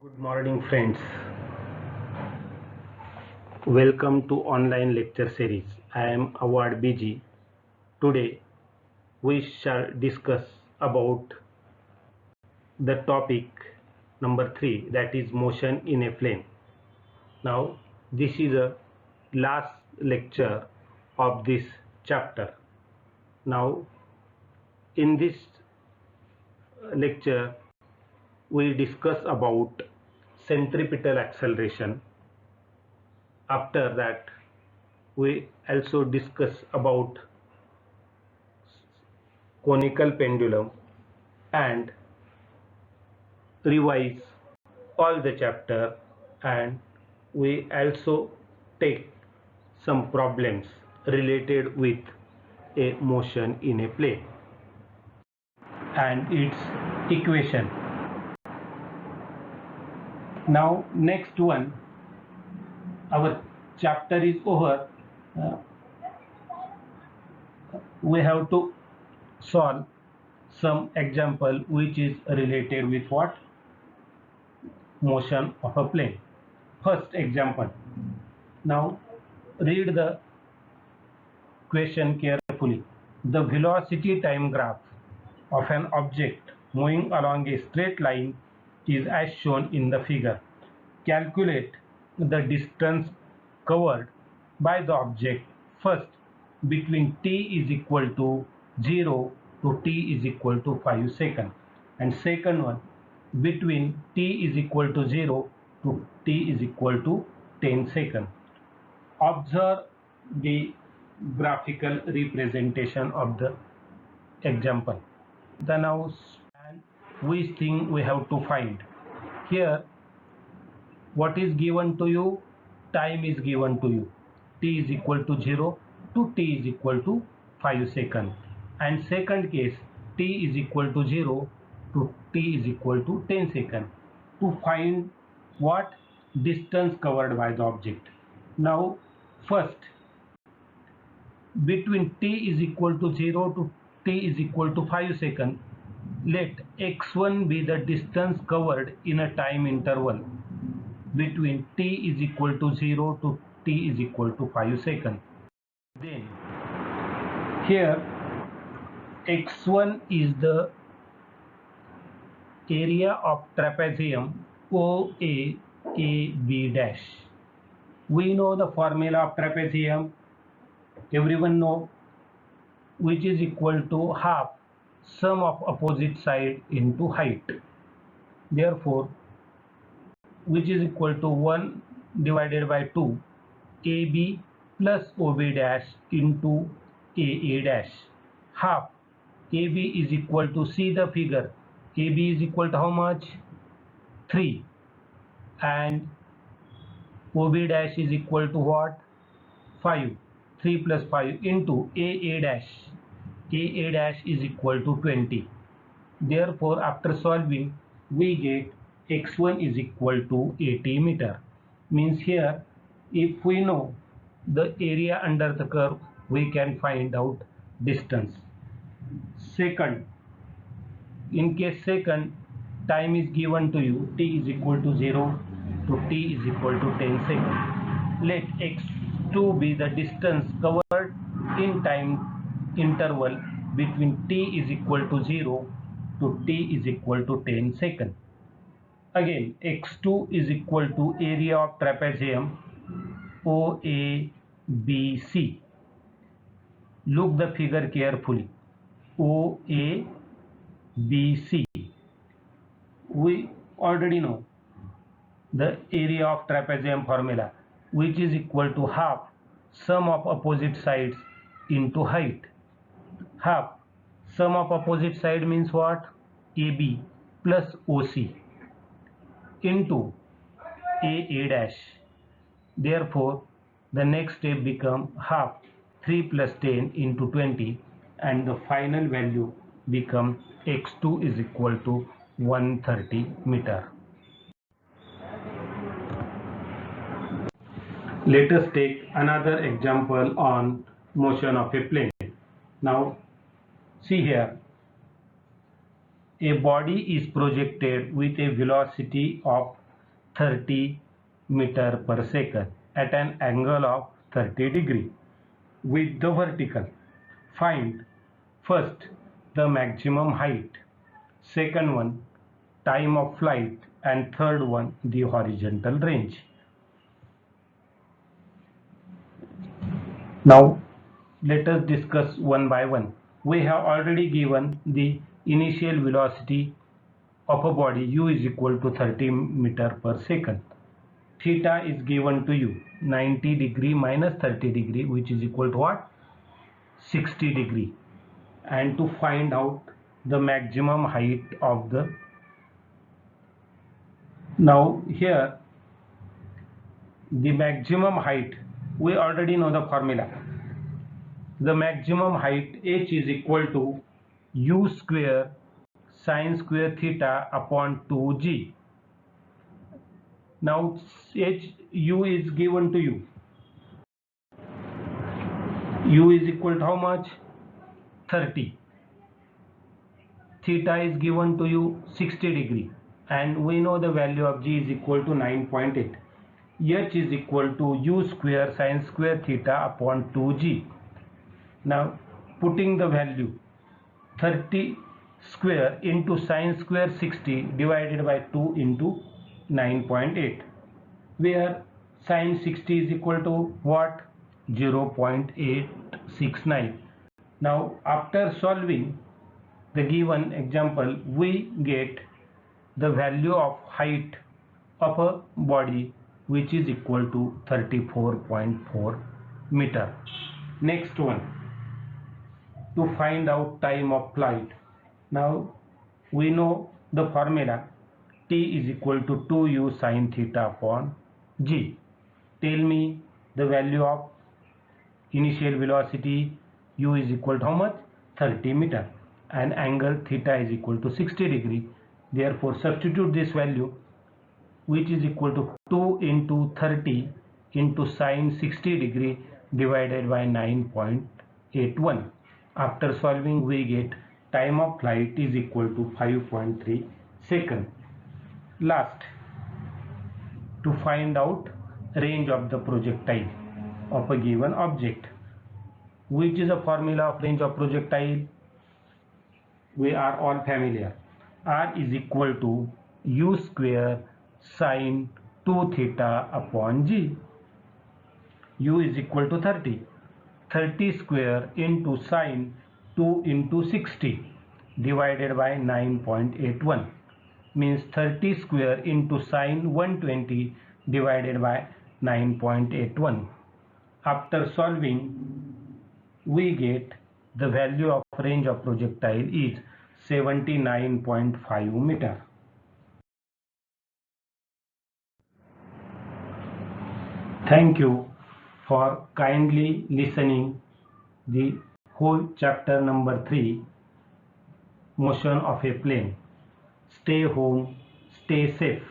Good morning, friends. Welcome to online lecture series. I am Awad BG. Today we shall discuss about the topic number 3, that is motion in a plane. Now this is a last lecture of this chapter. Now in this lecture we discuss about centripetal acceleration. After that we also discuss about conical pendulum and revise all the chapter, and we also take some problems related with a motion in a plane and its equation. Now next one, our chapter is over. We have to solve some example which is related with what? Motion of a plane. First example. Now read the question carefully. The velocity time graph of an object moving along a straight line is as shown in the figure. Calculate the distance covered by the object first between t is equal to 0 to t is equal to 5 seconds, and second one between t is equal to 0 to t is equal to 10 seconds. Observe the graphical representation of the example. The now which thing we have to find here. What is given to you? Time is given to you. T is equal to 0 to t is equal to 5 seconds. And second case, t is equal to 0 to t is equal to 10 seconds. To find what? Distance covered by the object. Now first, between t is equal to 0 to t is equal to 5 seconds, let x1 be the distance covered in a time interval between t is equal to 0 to t is equal to 5 seconds. Then here x1 is the area of trapezium OAAB dash. We know the formula of trapezium, everyone know, which is equal to half sum of opposite side into height. Therefore which is equal to 1 divided by 2 AB plus OB dash into AA dash. Half AB is equal to, see the figure, AB is equal to how much? 3, and OB dash is equal to what? 5. 3 plus 5 into AA dash. AA dash is equal to 20. Therefore after solving we get x1 is equal to 80 meter. Means here if we know the area under the curve, we can find out distance. Second, in case second, time is given to you, t is equal to 0 to t is equal to 10 seconds. Let x2 be the distance covered in time interval between t is equal to 0 to t is equal to 10 seconds. Again, x2 is equal to area of trapezium OABC. Look the figure carefully. OABC. We already know the area of trapezium formula, which is equal to half sum of opposite sides into height. Half sum of opposite side means what? AB plus OC into AA dash. Therefore the next step become half 3 plus 10 into 20, and the final value become x2 is equal to 130 meter. Let us take another example on motion of a plane. Now see here, a body is projected with a velocity of 30 meter per second at an angle of 30 degree with the vertical. Find first the maximum height, second one time of flight, and third one the horizontal range. Now let us discuss one by one. We have already given the initial velocity of a body u is equal to 30 meter per second. Theta is given to you 90 degree minus 30 degree, which is equal to what? 60 degree. And to find out the maximum height of the, now here the maximum height, we already know the formula. The maximum height h is equal to u square sine square theta upon 2g. Now u is given to you. U is equal to how much? 30. Theta is given to you 60 degree, and we know the value of g is equal to 9.8. H is equal to u square sine square theta upon 2g. Now putting the value 30 square into sine square 60 divided by 2 into 9.8, where sine 60 is equal to what? 0.869. Now after solving the given example, we get the value of height of a body which is equal to 34.4 meter. Next one, to find out time of flight. Now we know the formula, t is equal to 2u sine theta upon g. Tell me the value of initial velocity u is equal to how much? 30 meter, and angle theta is equal to 60 degree. Therefore substitute this value, which is equal to 2 into 30 into sine 60 degree divided by 9.81. After solving, we get time of flight is equal to 5.3 seconds. Last, to find out range of the projectile of a given object. Which is a formula of range of projectile? We are all familiar. R is equal to u square sine 2 theta upon g. U is equal to 30. 30 square into sine 2 into 60 divided by 9.81, means 30 square into sine 120 divided by 9.81. After solving, we get the value of range of projectile is 79.5 meter. Thank you for kindly listening the whole chapter number 3, motion of a plane. Stay home, stay safe.